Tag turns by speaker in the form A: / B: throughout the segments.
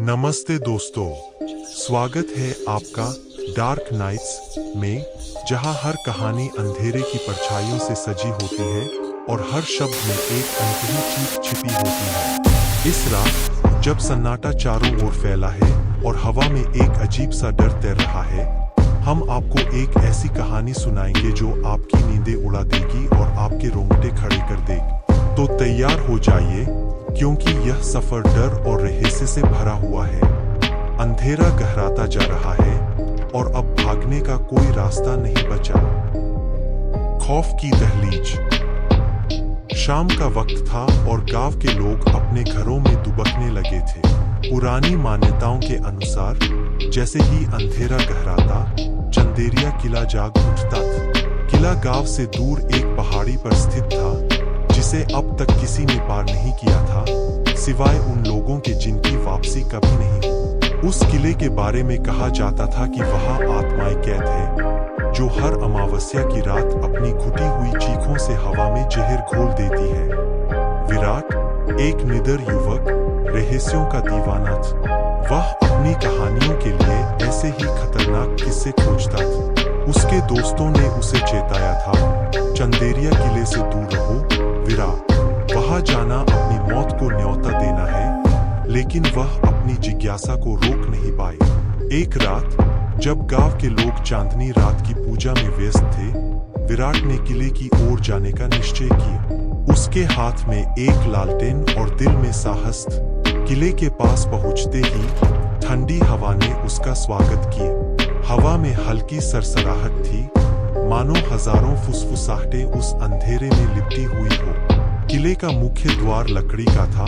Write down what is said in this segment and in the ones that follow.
A: नमस्ते दोस्तों, स्वागत है आपका डार्क नाइट्स में, जहां हर कहानी अंधेरे की परछाइयों से सजी होती है और हर शब्द में एक अनकही चीख छिपी होती है। इस रात जब सन्नाटा चारों ओर फैला है और हवा में एक अजीब सा डर तैर रहा है, हम आपको एक ऐसी कहानी सुनाएंगे जो आपकी नींदें उड़ा देगी और आपके रोंगटे खड़े कर देगी। तो तैयार हो जाइए, क्योंकि यह सफर डर और रहस्य से भरा हुआ है। अंधेरा गहराता जा रहा है और अब भागने का कोई रास्ता नहीं बचा। खौफ की दहलीज। शाम का वक्त था और गांव के लोग अपने घरों में दुबकने लगे थे। पुरानी मान्यताओं के अनुसार जैसे ही अंधेरा गहराता, चंदेरिया किला जाग उठता था। किला गांव से दूर एक पहाड़ी पर स्थित था, जिसे अब तक किसी ने पार नहीं किया था, सिवाय उन लोगों के जिनकी वापसी कभी नहीं हुई। उस किले के बारे में कहा जाता था कि वहां आत्माएं कैद है, जो हर अमावस्या की रात अपनी घुटी हुई चीखों से हवा में जहर घोल देती है। विराट एक निडर युवक, रहस्यों का दीवाना था। वह अपनी कहानियों के लिए ऐसे ही खतरनाक किस्से खोजता था। उसके दोस्तों ने उसे चेताया था, चंदेरिया किले से दूर रहो विराट, वहां जाना अपनी मौत को न्योता देना है। लेकिन वह अपनी जिज्ञासा को रोक नहीं पाए। एक रात जब गांव के लोग चांदनी रात की पूजा में व्यस्त थे, विराट ने किले की ओर जाने का निश्चय किया। उसके हाथ में एक लालटेन और दिल में साहस था। किले के पास पहुंचते ही ठंडी हवा ने उसका स्वागत किया। हवा में हल्की सरसराहट थी, मानो हजारों फुसफुसाहटें उस अंधेरे में लिपटी हुई हो। किले का मुख्य द्वार लकड़ी का था,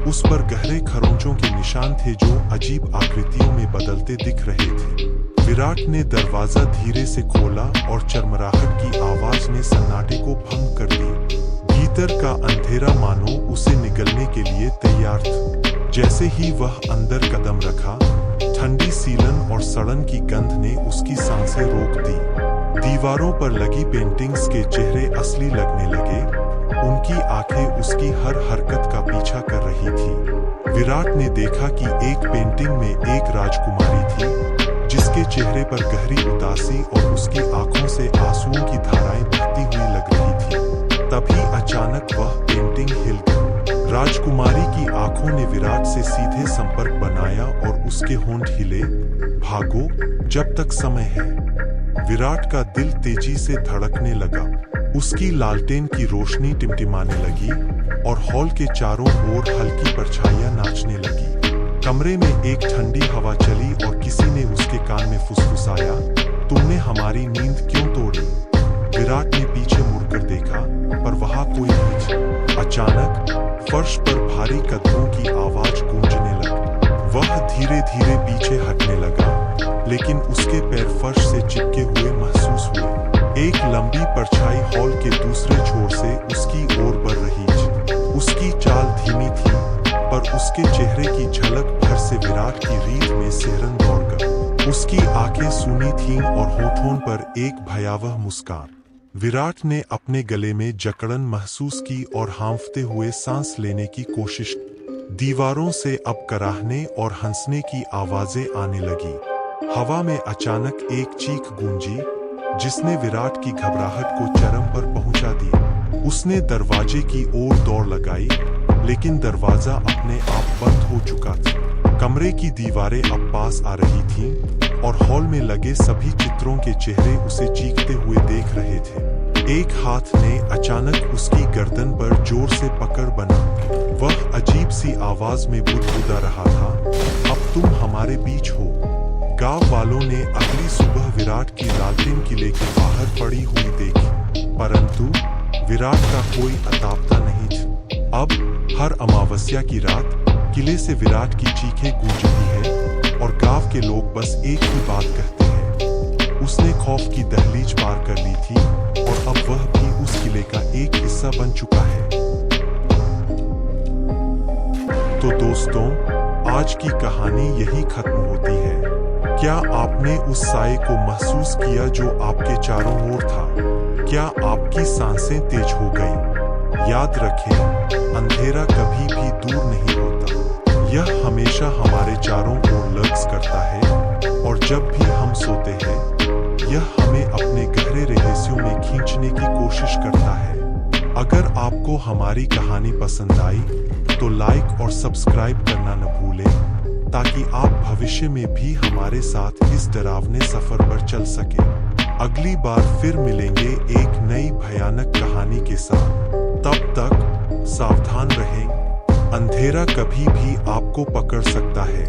A: उस पर गहरे खरोंचों के निशान थे जो अजीब आकृतियों में बदलते दिख रहे थे। विराट ने दरवाजा धीरे से खोला और चरमराहट की आवाज ने सन्नाटे को भंग कर दिया। भीतर का अंधेरा मानो उसे निगलने के लिए तैयार था। जैसे ही वह अंदर कदम रखा, ठंडी सीलन और सड़न की गंध ने उसकी सांसें रोक दी। दीवारों पर लगी पेंटिंग्स के चेहरे असली लगने लगे, उनकी आंखें उसकी हर हरकत का पीछा कर रही थी। विराट ने देखा कि एक पेंटिंग में एक राजकुमारी थी, जिसके चेहरे पर गहरी उदासी और उसकी आंखों से आंसुओं की धाराएं बहती हुई लग रही थी। तभी अचानक वह पेंटिंग हिल गई। राजकुमारी की आंखों ने विराट से सीधे संपर्क बनाया और उसके होंठ हिले, भागो जब तक समय है। विराट का दिल तेजी से धड़कने लगा। उसकी लालटेन की रोशनी टिमटिमाने लगी और हॉल के चारों ओर हल्की परछाइयां नाचने लगी। कमरे में एक ठंडी हवा चली और किसी ने उसके कान में फुसफुसाया, तुमने हमारी नींद क्यों तोड़ी? विराट ने पीछे मुड़कर देखा, पर वहां कोई नहीं था। अचानक फर्श पर भारी कदमों की आवाज गूंजने लगी। वह धीरे धीरे पीछे हटने लगा, लेकिन उसके पैर फर्श से चिपके हुए महसूस हुए। एक लंबी परछाई हॉल के दूसरे छोर से उसकी ओर बढ़ रही थी। उसकी चाल धीमी थी, पर उसके चेहरे की झलक भर से विराट की रीढ़ में सिहरन दौड़ गई। उसकी आंखें सूनी थीं और होठों पर एक भयावह मुस्कान। विराट ने अपने गले में जकड़न महसूस की और हांफते हुए सांस लेने की कोशिश की। दीवारों से अब कराहने और हंसने की आवाजें आने लगी। हवा में अचानक एक चीख गूंजी, जिसने विराट की घबराहट को चरम पर पहुंचा दिया। उसने दरवाजे की ओर दौड़ लगाई, लेकिन दरवाजा अपने आप बंद हो चुका था। कमरे की दीवारें अब पास आ रही थीं और हॉल में लगे सभी चित्रों के चेहरे उसे चीखते हुए देख रहे थे। एक हाथ ने अचानक उसकी गर्दन पर जोर से पकड़ बना। वह अजीब सी आवाज में बुदबुदा रहा था, अब तुम हमारे बीच हो। गांव वालों ने अगली सुबह विराट की लालटेन किले के बाहर पड़ी हुई देखी, परंतु विराट का कोई अतापता नहीं था। अब हर अमावस्या की रात किले से विराट की चीखें गूंजती है और गांव के लोग बस एक ही बात कहते हैं, उसने खौफ की दहलीज पार कर ली थी और अब वह भी उस किले का एक हिस्सा बन चुका है। तो दोस्तों, आज की कहानी यही खत्म होती है। क्या आपने उस साए को महसूस किया जो आपके चारों ओर था? क्या आपकी सांसें तेज हो गईं? याद रखें, अंधेरा कभी भी दूर नहीं होता। यह हमेशा हमारे चारों ओर लर्क्स करता है और जब भी हम सोते हैं यह हमें अपने गहरे रहस्यों में खींचने की कोशिश करता है। अगर आपको हमारी कहानी पसंद आई तो लाइक और सब्सक्राइब करना न भूलें ताकि आप भविष्य में भी हमारे साथ इस डरावने सफर पर चल सकें। अगली बार फिर मिलेंगे एक नई भयानक कहानी के साथ। तब तक सावधान रहें, अंधेरा कभी भी आपको पकड़ सकता है।